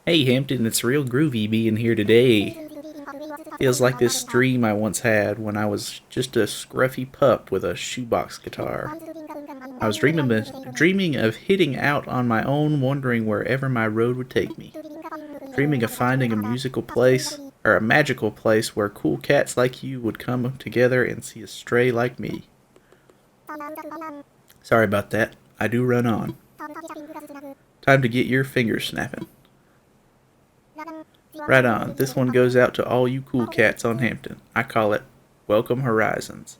Hey Hampton, it's real groovy being here today. Feels like this dream I once had when I was just a scruffy pup with a shoebox guitar. I was dreaming of hitting out on my own, wondering wherever my road would take me. Dreaming of finding a musical place, or a magical place where cool cats like you would come together and see a stray like me. Sorry about that. I do run on. Time to get your fingers snapping. Right on. This one goes out to all you cool cats on Hampton. I call it Welcome Horizons.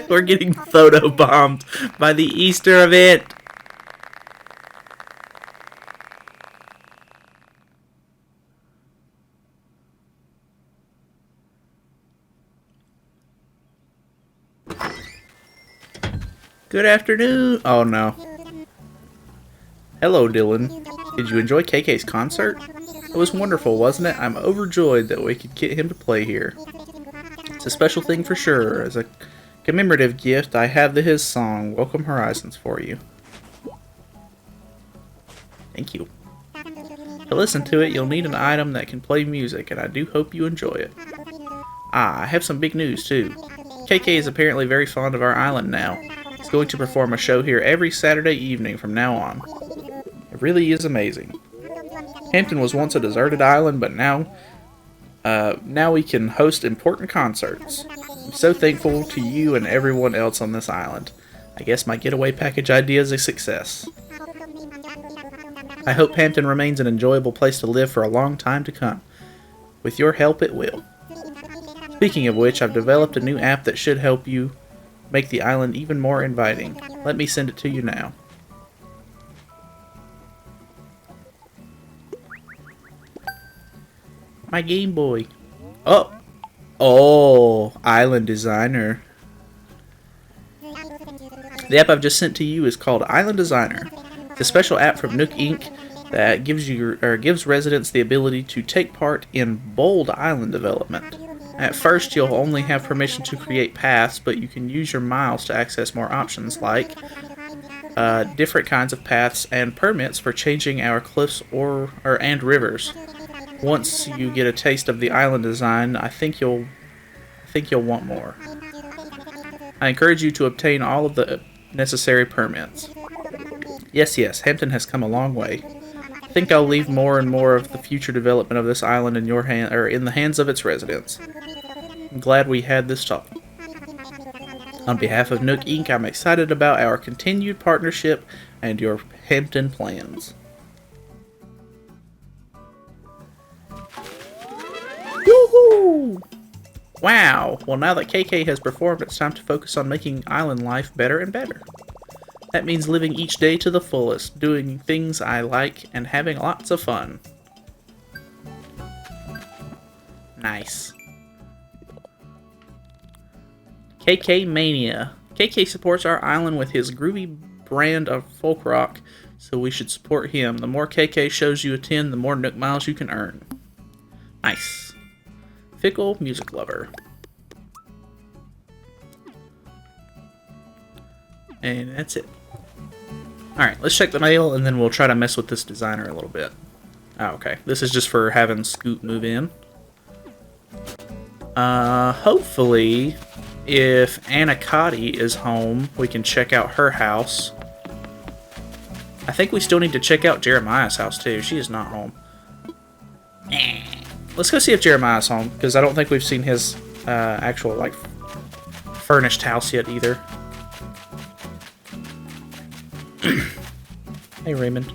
We're getting photobombed by the Easter event. Good afternoon. Oh no. Hello, Dylan. Did you enjoy KK's concert? It was wonderful, wasn't it? I'm overjoyed that we could get him to play here. It's a special thing for sure. As a commemorative gift, I have his song, Welcome Horizons, for you. Thank you. To listen to it, you'll need an item that can play music, and I do hope you enjoy it. I have some big news, too. KK is apparently very fond of our island now. He's going to perform a show here every Saturday evening from now on. It really is amazing. Hampton was once a deserted island, but now we can host important concerts. I'm so thankful to you and everyone else on this island. I guess my getaway package idea is a success. I hope Hampton remains an enjoyable place to live for a long time to come. With your help, it will. Speaking of which, I've developed a new app that should help you make the island even more inviting. Let me send it to you now. My Game Boy. Oh! Oh, Island Designer. The app I've just sent to you is called Island Designer. It's a special app from Nook Inc. that gives residents the ability to take part in bold island development. At first, you'll only have permission to create paths, but you can use your miles to access more options like different kinds of paths and permits for changing our cliffs and rivers. Once you get a taste of the island design, I think you'll want more. I encourage you to obtain all of the necessary permits. Yes, Hampton has come a long way. I think I'll leave more and more of the future development of this island in in the hands of its residents. I'm glad we had this talk. On behalf of Nook Inc., I'm excited about our continued partnership and your Hampton plans. Woohoo! Wow! Well, now that KK has performed, it's time to focus on making island life better and better. That means living each day to the fullest, doing things I like, and having lots of fun. Nice. KK Mania. KK supports our island with his groovy brand of folk rock, so we should support him. The more KK shows you attend, the more Nook Miles you can earn. Nice. Fickle Music Lover. And that's it. Alright, let's check the mail, and then we'll try to mess with this designer a little bit. Oh, okay. This is just for having Scoot move in. Hopefully, if Anna Cotty is home, we can check out her house. I think we still need to check out Jeremiah's house, too. She is not home. Let's go see if Jeremiah's home, because I don't think we've seen his actual, like, furnished house yet, either. Hey, Raymond.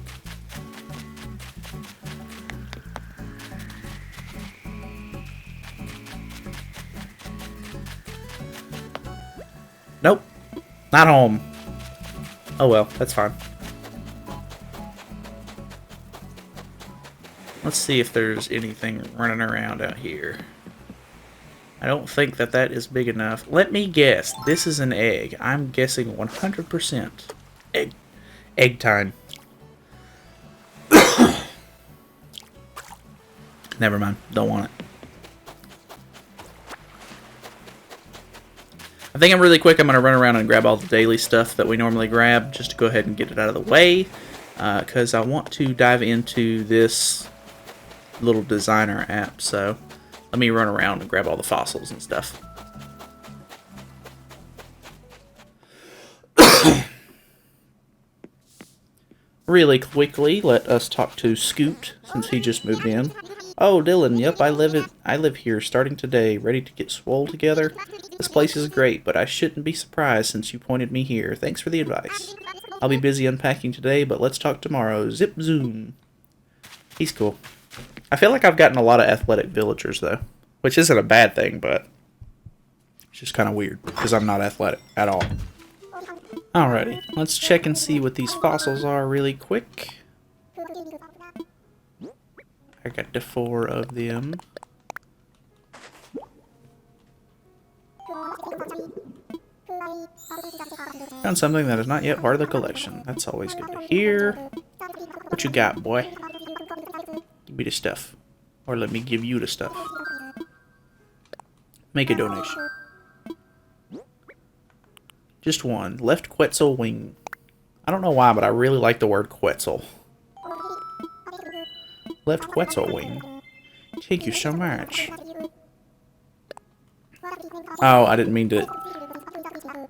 Nope. Not home. Oh well, that's fine. Let's see if there's anything running around out here. I don't think that is big enough. Let me guess. This is an egg. I'm guessing 100%. Egg time. Never mind. Don't want it. I think I'm really quick. I'm going to run around and grab all the daily stuff that we normally grab just to go ahead and get it out of the way. Because I want to dive into this little designer app. So let me run around and grab all the fossils and stuff. Really quickly, let us talk to Scoot, since he just moved in. Oh, Dylan, yep, I live here, starting today, ready to get swole together. This place is great, but I shouldn't be surprised since you pointed me here. Thanks for the advice. I'll be busy unpacking today, but let's talk tomorrow. Zip zoom. He's cool. I feel like I've gotten a lot of athletic villagers, though, which isn't a bad thing, but it's just kind of weird, because I'm not athletic at all. Alrighty, let's check and see what these fossils are really quick. I got the 4 of them. Found something that is not yet part of the collection. That's always good to hear. What you got, boy? Give me the stuff. Or let me give you the stuff. Make a donation. Just one. Left Quetzal wing. I don't know why, but I really like the word Quetzal. Left Quetzal wing. Thank you so much. Oh, I didn't mean to...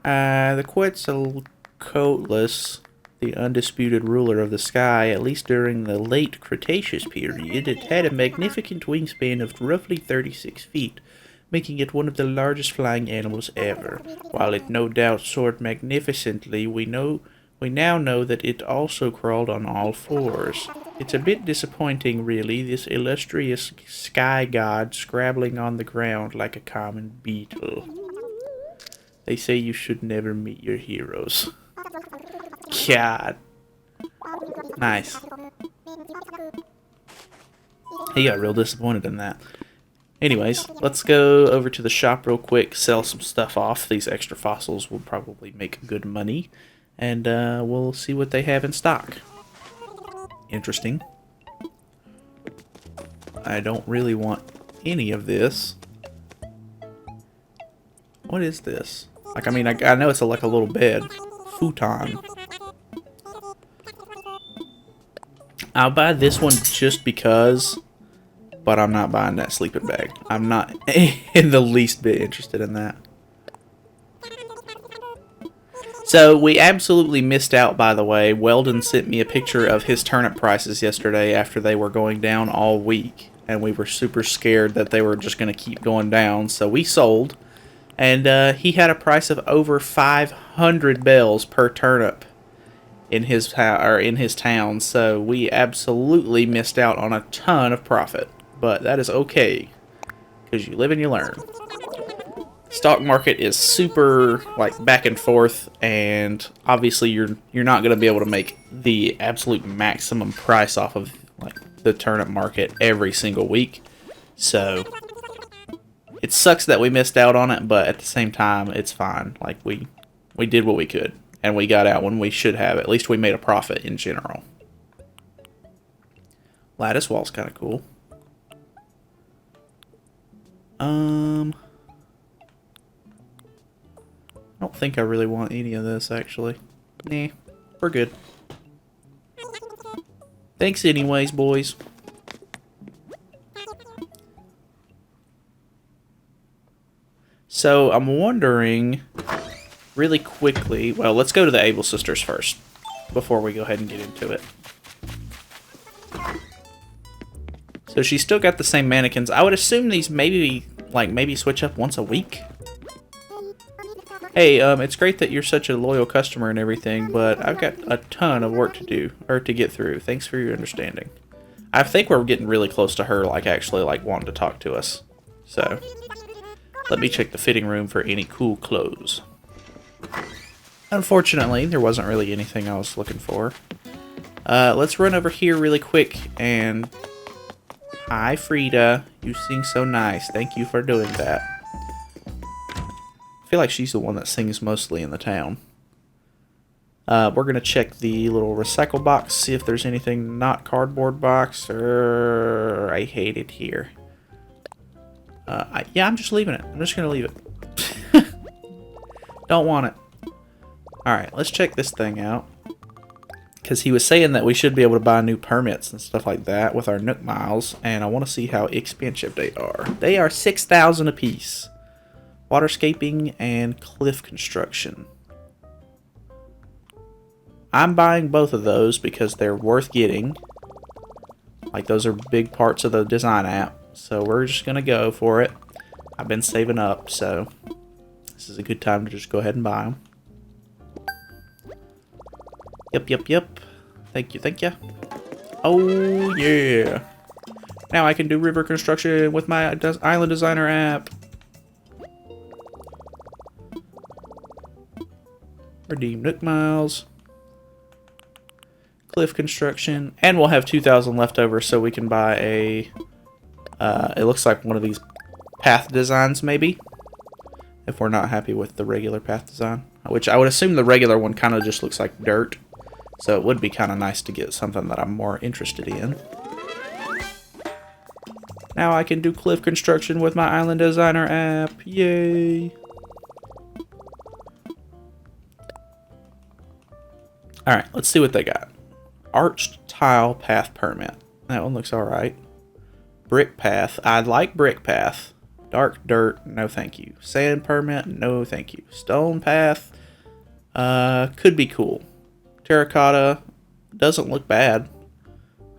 the Quetzalcoatlus, the undisputed ruler of the sky, at least during the late Cretaceous period, it had a magnificent wingspan of roughly 36 feet, making it one of the largest flying animals ever. While it no doubt soared magnificently, we We now know that it also crawled on all fours. It's a bit disappointing, really, this illustrious sky god scrabbling on the ground like a common beetle. They say you should never meet your heroes. God. Nice. He got real disappointed in that. Anyways, let's go over to the shop real quick, sell some stuff off. These extra fossils will probably make good money. And we'll see what they have in stock. Interesting. I don't really want any of this. What is this? Like, I mean, I know it's like a little bed. Futon. I'll buy this one just because, but I'm not buying that sleeping bag. I'm not in the least bit interested in that. So, we absolutely missed out, by the way. Weldon sent me a picture of his turnip prices yesterday after they were going down all week. And we were super scared that they were just going to keep going down. So, we sold. And he had a price of over 500 bells per turnip in his town. So, we absolutely missed out on a ton of profit. But that is okay, because you live and you learn. Stock market is super like back and forth, and obviously you're not going to be able to make the absolute maximum price off of like the turnip market every single week. So it sucks that we missed out on it, but at the same time it's fine. Like we did what we could, and we got out when we should have. At least we made a profit in general. Lattice wall's kind of cool. I don't think I really want any of this, actually. Nah, we're good. Thanks anyways, boys. So, I'm wondering, really quickly... Well, let's go to the Able Sisters first, before we go ahead and get into it. So, she's still got the same mannequins. I would assume these maybe switch up once a week. Hey, it's great that you're such a loyal customer and everything, but I've got a ton of work to do, or to get through. Thanks for your understanding. I think we're getting really close to her, like, actually, like, wanting to talk to us. So, let me check the fitting room for any cool clothes. Unfortunately, there wasn't really anything I was looking for. Let's run over here really quick, and... Hi, Frida. You sing so nice. Thank you for doing that. I feel like she's the one that sings mostly in the town. We're going to check the little recycle box, see if there's anything not cardboard box. I hate it here. Yeah, I'm just leaving it. I'm just going to leave it. Don't want it. Alright, let's check this thing out. Because he was saying that we should be able to buy new permits and stuff like that with our Nook miles. And I want to see how expensive they are. They are 6,000 apiece. Waterscaping and cliff construction. I'm buying both of those because they're worth getting. Like, those are big parts of the design app. So we're just going to go for it. I've been saving up, so this is a good time to just go ahead and buy them. Yep. Thank you. Oh, yeah. Now I can do river construction with my Island Designer app. Redeem Nook miles. Cliff construction. And we'll have 2,000 left over so we can buy a... it looks like one of these path designs, maybe. If we're not happy with the regular path design. Which I would assume the regular one kind of just looks like dirt. So it would be kind of nice to get something that I'm more interested in. Now I can do cliff construction with my Island Designer app. Yay! Alright, let's see what they got. Arched tile path permit. That one looks alright. Brick path. I like brick path. Dark dirt. No thank you. Sand permit. No thank you. Stone path. Could be cool. Terracotta. Doesn't look bad.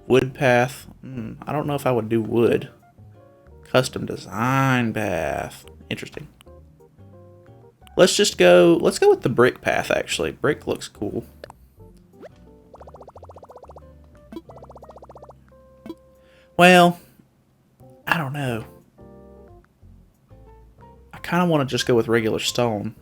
Wood path. I don't know if I would do wood. Custom design path. Interesting. Let's go with the brick path, actually. Brick looks cool. Well, I don't know. I kind of want to just go with regular stone.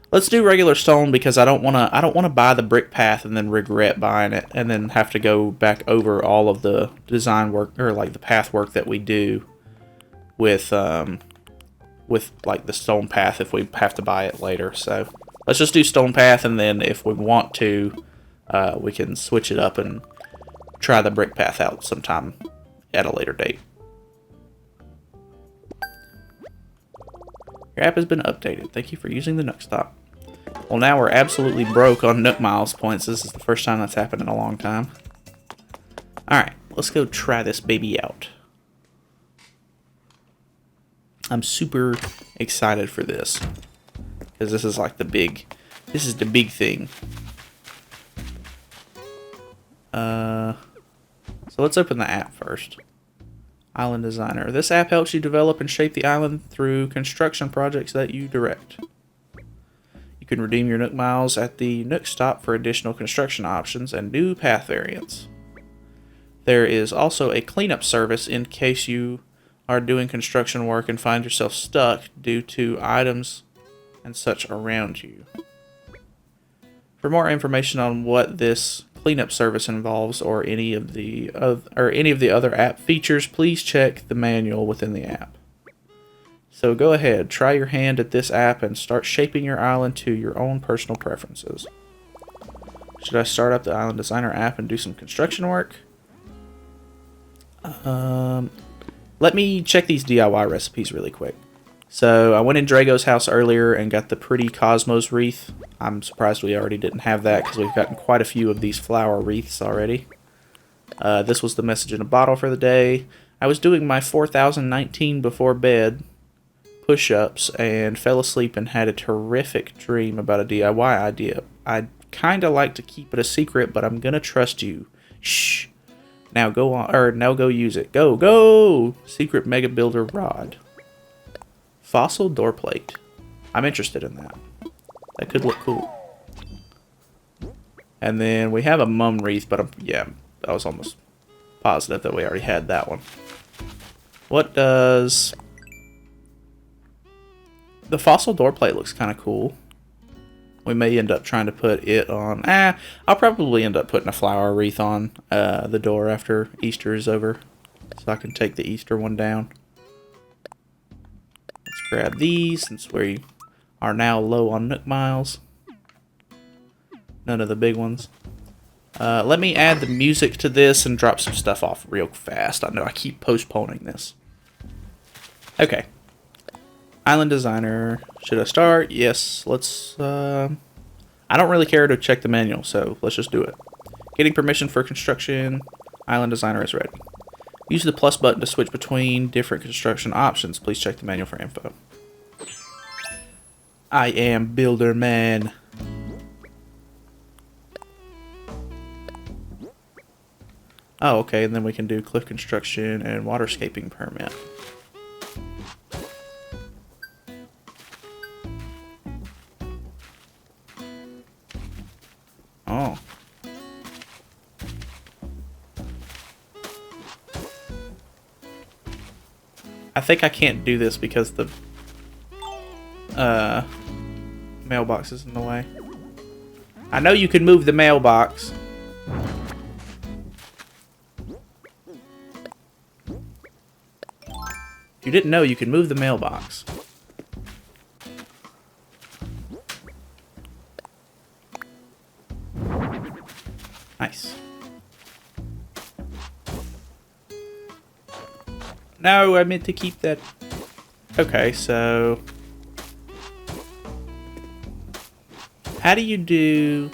Let's do regular stone because I don't want to buy the brick path and then regret buying it and then have to go back over all of the design work or like the path work that we do with like the stone path if we have to buy it later. So let's just do stone path, and then if we want to, we can switch it up and try the brick path out sometime at a later date. Your app has been updated. Thank you for using the Nook Stop. Well, now we're absolutely broke on Nook Miles points. This is the first time that's happened in a long time. Alright, let's go try this baby out. I'm super excited for this, because this is like the big thing. So let's open the app first. Island Designer. This app helps you develop and shape the island through construction projects that you direct. You can redeem your Nook Miles at the Nook Stop for additional construction options and new path variants. There is also a cleanup service in case you are doing construction work and find yourself stuck due to items and such around you. For more information on what this cleanup service involves or any of the other app features, please check the manual within the app. So go ahead, try your hand at this app and start shaping your island to your own personal preferences. Should I start up the Island Designer app and do some construction work? Let me check these DIY recipes really quick. So I went in Drago's house earlier and got the pretty Cosmos wreath. I'm surprised we already didn't have that because we've gotten quite a few of these flower wreaths already. This was the message in a bottle for the day. I was doing my 4019 before bed push-ups and fell asleep and had a terrific dream about a DIY idea. I'd kind of like to keep it a secret, but I'm gonna trust you. Shh. Now go on, or now go use it. Go! Secret Mega Builder Rod. Fossil door plate. I'm interested in that. That could look cool. And then we have a mum wreath, but yeah, I was almost positive that we already had that one. What does... The fossil door plate looks kind of cool. We may end up trying to put it on... I'll probably end up putting a flower wreath on the door after Easter is over. So I can take the Easter one down. Let's grab these since we are now low on Nook Miles. None of the big ones. Let me add the music to this and drop some stuff off real fast. I know I keep postponing this. Okay. Island Designer. Should I start? Yes. Let's... I don't really care to check the manual, so let's just do it. Getting permission for construction. Island Designer is ready. Use the plus button to switch between different construction options. Please check the manual for info. I am Builder Man. Oh, okay, and then we can do cliff construction and waterscaping permit. Oh. I think I can't do this because the mailbox is in the way. I know you can move the mailbox. If you didn't know, you can move the mailbox. Nice. No, I meant to keep that. Okay, so how do you do...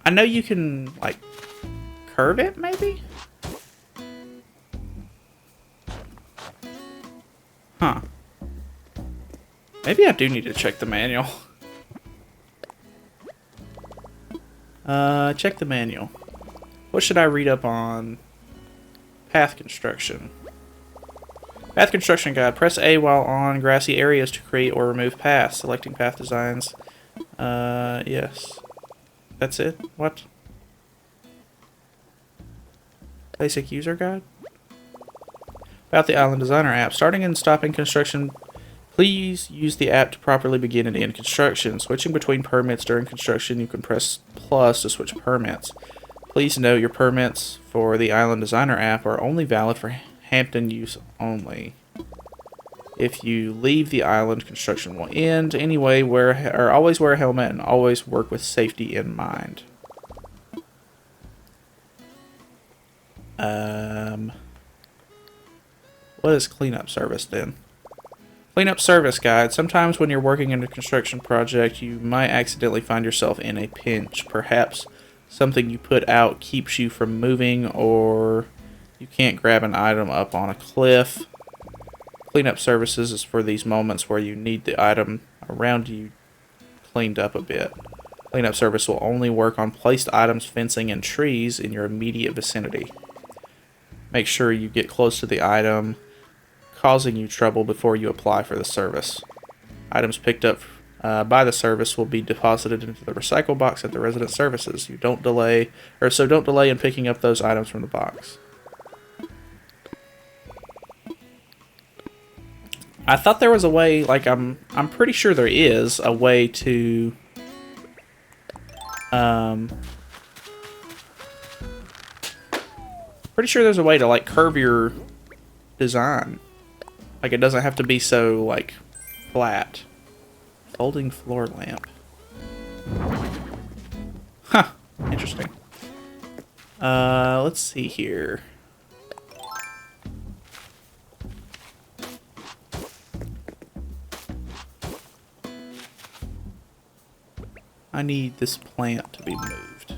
I know you can, like, curve it, maybe? Huh. Maybe I do need to check the manual. Check the manual. What should I read up on path construction? Path construction guide. Press A while on grassy areas to create or remove paths. Selecting path designs. Yes. That's it? What? Basic user guide? About the Island Designer app. Starting and stopping construction. Please use the app to properly begin and end construction. Switching between permits during construction, you can press plus to switch permits. Please note your permits for the Island Designer app are only valid for Hampton use only. If you leave the island, construction will end. Anyway, always wear a helmet and always work with safety in mind. What is cleanup service then? Cleanup service guide. Sometimes when you're working in a construction project, you might accidentally find yourself in a pinch. Perhaps something you put out keeps you from moving, or you can't grab an item up on a cliff. Cleanup services is for these moments where you need the item around you cleaned up a bit. Cleanup service will only work on placed items, fencing, and trees in your immediate vicinity. Make sure you get close to the item causing you trouble before you apply for the service. Items picked up by the service will be deposited into the recycle box at the resident services. So don't delay in picking up those items from the box. I thought there was a way, like I'm pretty sure there is a way to pretty sure there's a way to like curve your design. Like it doesn't have to be so like flat. Folding floor lamp. Huh. Interesting. Let's see here. I need this plant to be moved.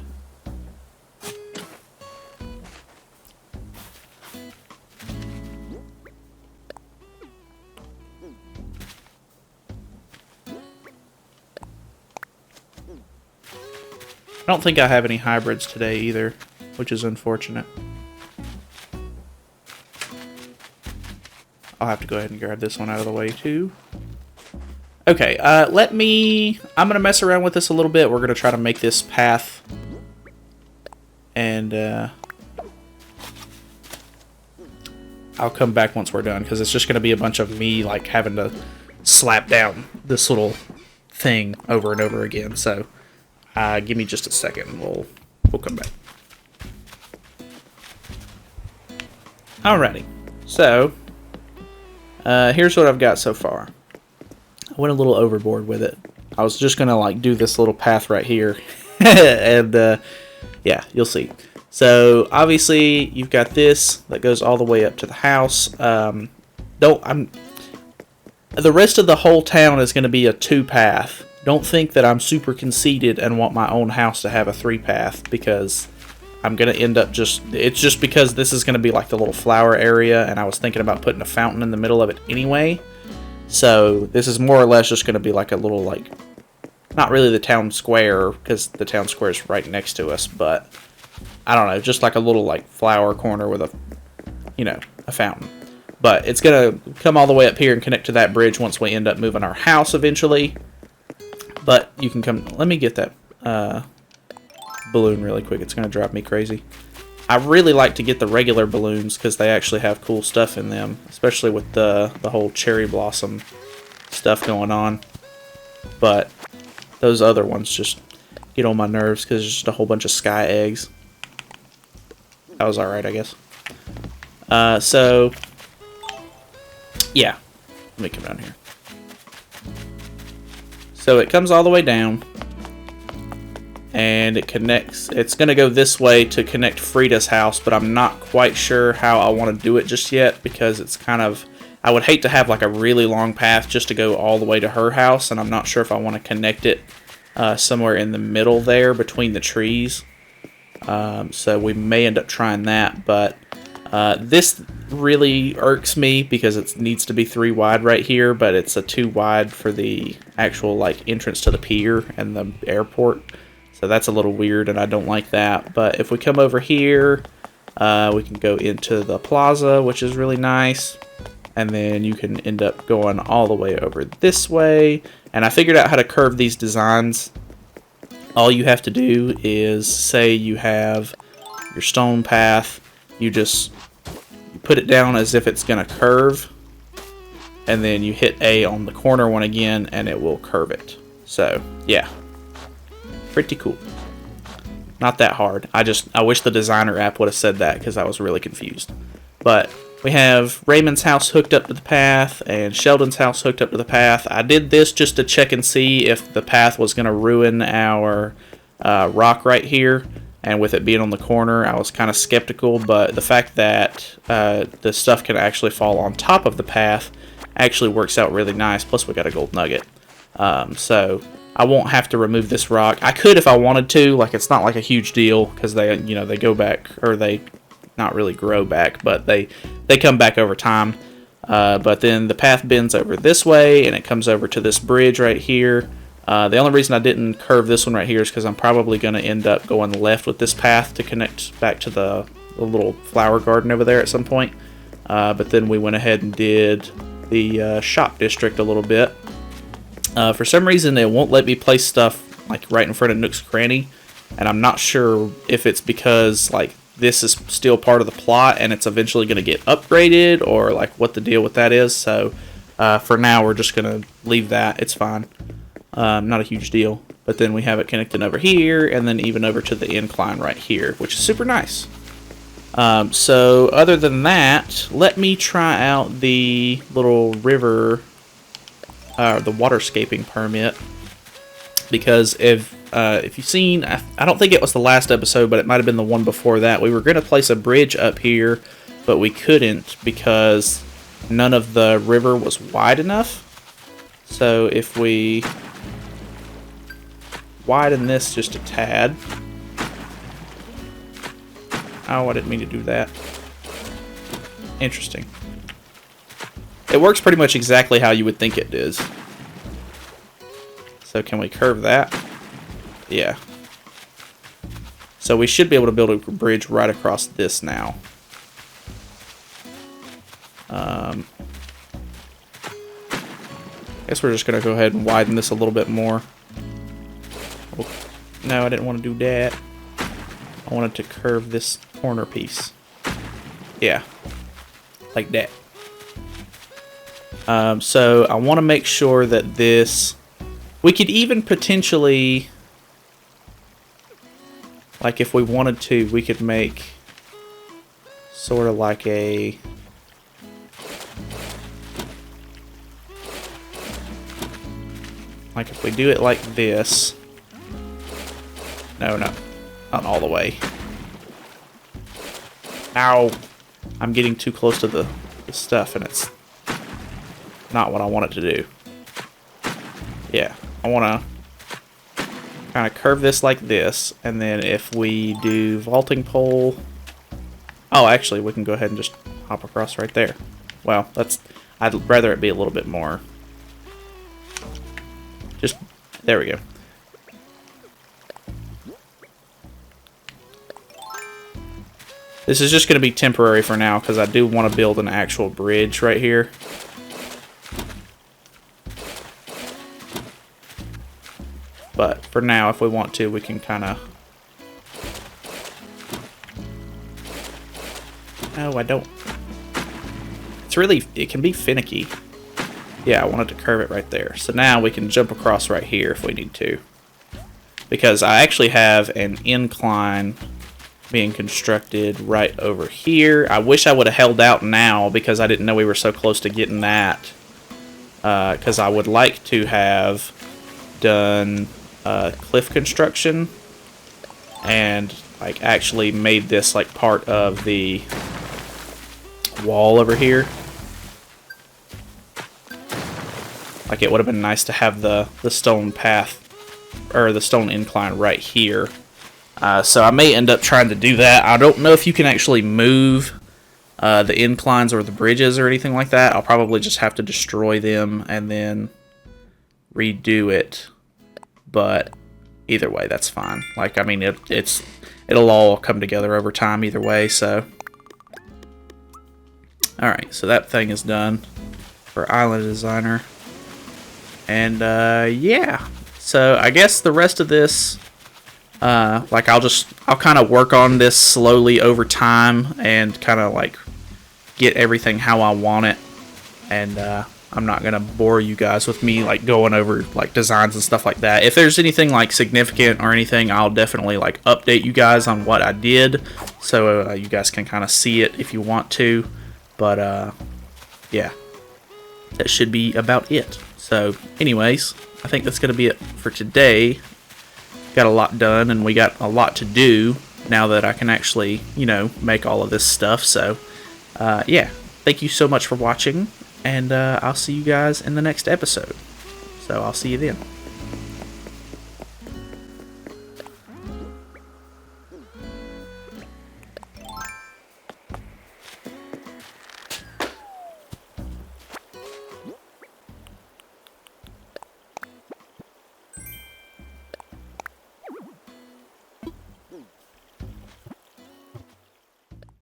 I don't think I have any hybrids today either, which is unfortunate. I'll have to go ahead and grab this one out of the way too. Okay, I'm going to mess around with this a little bit. We're going to try to make this path. And I'll come back once we're done, because it's just going to be a bunch of me like having to slap down this little thing over and over again. So give me just a second. We'll come back. Alrighty. So here's what I've got so far. I went a little overboard with it. I was just gonna like do this little path right here, and yeah, you'll see. So obviously you've got this that goes all the way up to the house. The rest of the whole town is gonna be a 2-path. Don't think that I'm super conceited and want my own house to have a 3-path, because I'm gonna end up it's just because this is gonna be like the little flower area, and I was thinking about putting a fountain in the middle of it anyway. So this is more or less just going to be like a little, like, not really the town square, because the town square is right next to us, but I don't know, just like a little like flower corner with a, you know, a fountain. But it's going to come all the way up here and connect to that bridge once we end up moving our house eventually. But you can come, let me get that balloon really quick. It's going to drive me crazy. I really like to get the regular balloons because they actually have cool stuff in them, especially with the whole cherry blossom stuff going on. But those other ones just get on my nerves because it's just a whole bunch of sky eggs. That was alright, I guess. So, yeah. Let me come down here. So it comes all the way down. And it connects. It's going to go this way to connect Frida's house, but I'm not quite sure how I want to do it just yet, because it's kind of, I would hate to have like a really long path just to go all the way to her house, and I'm not sure if I want to connect it somewhere in the middle there between the trees. So we may end up trying that, but this really irks me because it needs to be 3 wide right here, but it's a 2 wide for the actual like entrance to the pier and the airport. So that's a little weird, and I don't like that. But if we come over here, we can go into the plaza, which is really nice. And then you can end up going all the way over this way. And I figured out how to curve these designs all you have to do is say you have your stone path, you just put it down as if it's going to curve, and then you hit A on the corner one again and it will curve it. So yeah, pretty cool. Not that hard. I wish the designer app would have said that because I was really confused. But we have Raymond's house hooked up to the path and Sheldon's house hooked up to the path. I did this just to check and see if the path was going to ruin our rock right here. And with it being on the corner, I was kind of skeptical. But the fact that the stuff can actually fall on top of the path actually works out really nice. Plus, we got a gold nugget. So I won't have to remove this rock. I could if I wanted to. Like, it's not like a huge deal because they go back, or they not really grow back, but they come back over time. But then the path bends over this way, and it comes over to this bridge right here. The only reason I didn't curve this one right here is because I'm probably going to end up going left with this path to connect back to the little flower garden over there at some point. But then we went ahead and did the shop district a little bit. For some reason, it won't let me place stuff like right in front of Nook's Cranny, and I'm not sure if it's because like this is still part of the plot and it's eventually going to get upgraded, or like what the deal with that is. So for now, we're just going to leave that. It's fine. Not a huge deal. But then we have it connected over here, and then even over to the incline right here, which is super nice. So other than that, let me try out the little river, the waterscaping permit, because if you've seen, I don't think it was the last episode, but it might have been the one before that, we were going to place a bridge up here, but we couldn't because none of the river was wide enough. So if we widen this just a tad. Oh, I didn't mean to do that. Interesting. It works pretty much exactly how you would think it does. So can we curve that? Yeah. So we should be able to build a bridge right across this now. I guess we're just going to go ahead and widen this a little bit more. Oh, no, I didn't want to do that. I wanted to curve this corner piece. Yeah. Like that. So I want to make sure that this... We could even potentially... Like if we wanted to, we could make sort of like a... Like if we do it like this... No, not all the way. Ow! I'm getting too close to the stuff and it's not what I want it to do. Yeah, I want to kind of curve this like this, and then if we do vaulting pole... Oh, actually, we can go ahead and just hop across right there. Well, I'd rather it be a little bit more... Just, there we go. This is just going to be temporary for now, because I do want to build an actual bridge right here. But for now, if we want to, we can kind of... No, I don't... It's really... It can be finicky. Yeah, I wanted to curve it right there. So now we can jump across right here if we need to. Because I actually have an incline being constructed right over here. I wish I would have held out now because I didn't know we were so close to getting that. Because I would like to have done cliff construction and like actually made this like part of the wall over here. Like it would have been nice to have the stone path or the stone incline right here. So I may end up trying to do that. I don't know if you can actually move the inclines or the bridges or anything like that. I'll probably just have to destroy them and then redo it. But either way, that's fine. Like, I mean, it'll all come together over time either way, so. Alright, so that thing is done for Island Designer. And, yeah. So, I guess the rest of this Like I'll kind of work on this slowly over time and kind of like get everything how I want it. And I'm not gonna bore you guys with me like going over like designs and stuff like that. If there's anything like significant or anything, I'll definitely like update you guys on what I did, so you guys can kind of see it if you want to. But yeah, that should be about it. So anyways, I think that's gonna be it for today. Got a lot done, and we got a lot to do now that I can actually, you know, make all of this stuff. So yeah, thank you so much for watching, and I'll see you guys in the next episode. So I'll see you then.